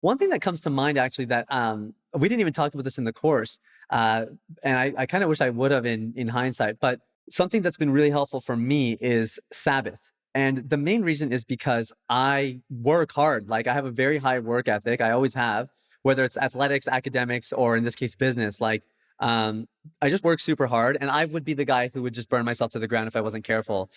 one thing that comes to mind actually that we didn't even talk about this in the course, and I kind of wish I would have in hindsight, but something that's been really helpful for me is Sabbath. And the main reason is because I work hard. Like I have a very high work ethic. I always have, whether it's athletics, academics, or in this case, business. Like I just work super hard, and I would be the guy who would just burn myself to the ground if I wasn't careful.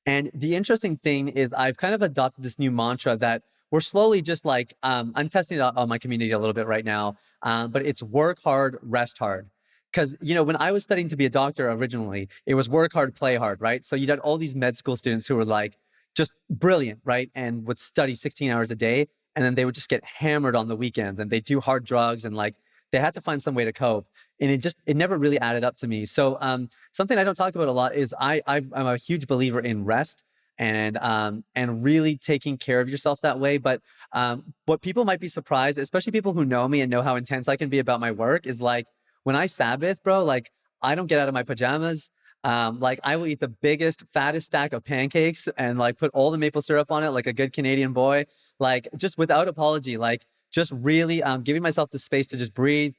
And the interesting thing is I've kind of adopted this new mantra that we're slowly just like, I'm testing it out on my community a little bit right now, but it's work hard, rest hard. Because, you know, when I was studying to be a doctor originally, it was work hard, play hard, right? So you had all these med school students who were like just brilliant, right? And would study 16 hours a day. And then they would just get hammered on the weekends and they do hard drugs and like they had to find some way to cope. And it never really added up to me. So something I don't talk about a lot is I'm a huge believer in rest and really taking care of yourself that way. But what people might be surprised, especially people who know me and know how intense I can be about my work, is like when I Sabbath, bro, like I don't get out of my pajamas. Like I will eat the biggest, fattest stack of pancakes and like put all the maple syrup on it like a good Canadian boy, like just without apology, like just really giving myself the space to just breathe,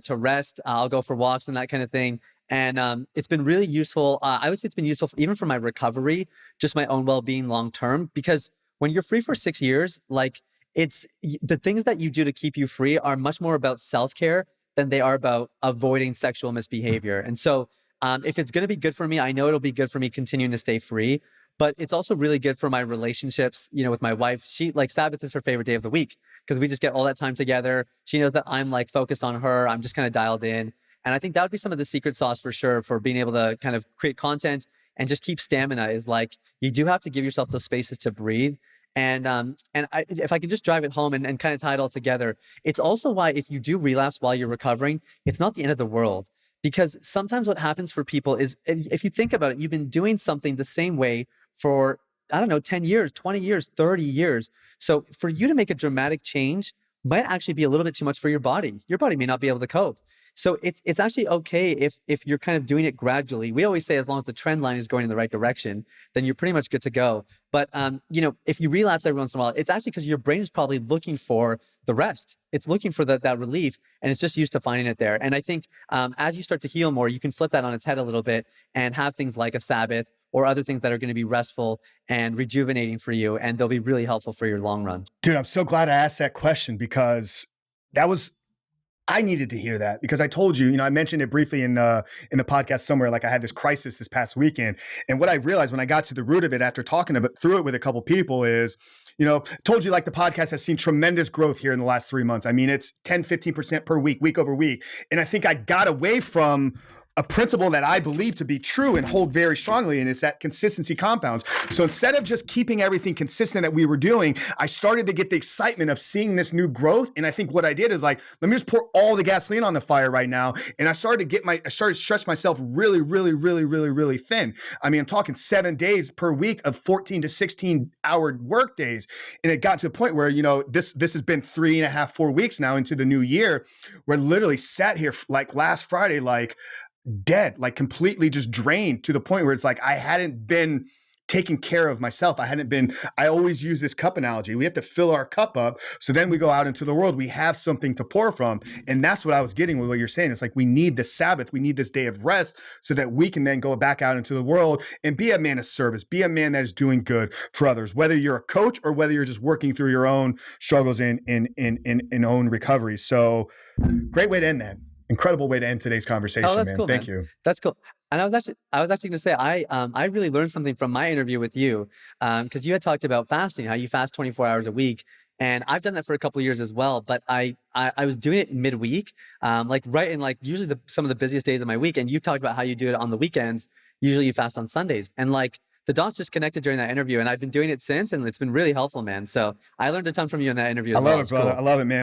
to rest. I'll go for walks and that kind of thing. And it's been really useful. I would say it's been useful even for my recovery, just my own well-being long-term, because when you're free for 6 years, like the things that you do to keep you free are much more about self-care than they are about avoiding sexual misbehavior. And so if it's going to be good for me, I know it'll be good for me continuing to stay free, but it's also really good for my relationships, you know, with my wife. She like Sabbath is her favorite day of the week because we just get all that time together. She knows that I'm like focused on her. I'm just kind of dialed in. And I think that would be some of the secret sauce for sure for being able to kind of create content and just keep stamina is like, you do have to give yourself those spaces to breathe. If I can just drive it home and kind of tie it all together, it's also why if you do relapse while you're recovering, it's not the end of the world. Because sometimes what happens for people is if you think about it, you've been doing something the same way for, I don't know, 10 years, 20 years, 30 years. So for you to make a dramatic change might actually be a little bit too much for your body. Your body may not be able to cope. So it's actually okay if you're kind of doing it gradually. We always say as long as the trend line is going in the right direction, then you're pretty much good to go. But you know, if you relapse every once in a while, it's actually because your brain is probably looking for the rest. It's looking for that relief, and it's just used to finding it there. And I think as you start to heal more, you can flip that on its head a little bit and have things like a Sabbath or other things that are going to be restful and rejuvenating for you, and they'll be really helpful for your long run. Dude, I'm so glad I asked that question because I needed to hear that because I told you, I mentioned it briefly in the podcast somewhere, like I had this crisis this past weekend. And what I realized when I got to the root of it after talking through it with a couple people is, told you like the podcast has seen tremendous growth here in the last 3 months. I mean, it's 10, 15% per week, week over week. And I think I got away from a principle that I believe to be true and hold very strongly, and it's that consistency compounds. So instead of just keeping everything consistent that we were doing, I started to get the excitement of seeing this new growth. And I think what I did is like, let me just pour all the gasoline on the fire right now. And I started to stretch myself really, really, really, really, really thin. I mean, I'm talking 7 days per week of 14 to 16 hour work days. And it got to a point where, this has been 3.5, 4 weeks now into the new year, where I literally sat here like last Friday, like, dead, like completely just drained to the point where it's like I hadn't been taking care of myself. I always use this cup analogy. We have to fill our cup up so then we go out into the world, we have something to pour from. And that's what I was getting with what you're saying. It's like we need the Sabbath, we need this day of rest so that we can then go back out into the world and be a man of service, be a man that is doing good for others, whether you're a coach or whether you're just working through your own struggles in own recovery. So great way to end that. Incredible way to end today's conversation. Oh, that's man. cool. Thank Man. you. That's cool. And I was actually going to say, I really learned something from my interview with you, because you had talked about fasting, how you fast 24 hours a week. And I've done that for a couple of years as well, but I was doing it midweek, like right in like usually some of the busiest days of my week. And you talked about how you do it on the weekends. Usually you fast on Sundays, and like the dots just connected during that interview. And I've been doing it since, and it's been really helpful, man. So I learned a ton from you in that interview as well. I love it, brother. Cool. I love it, man.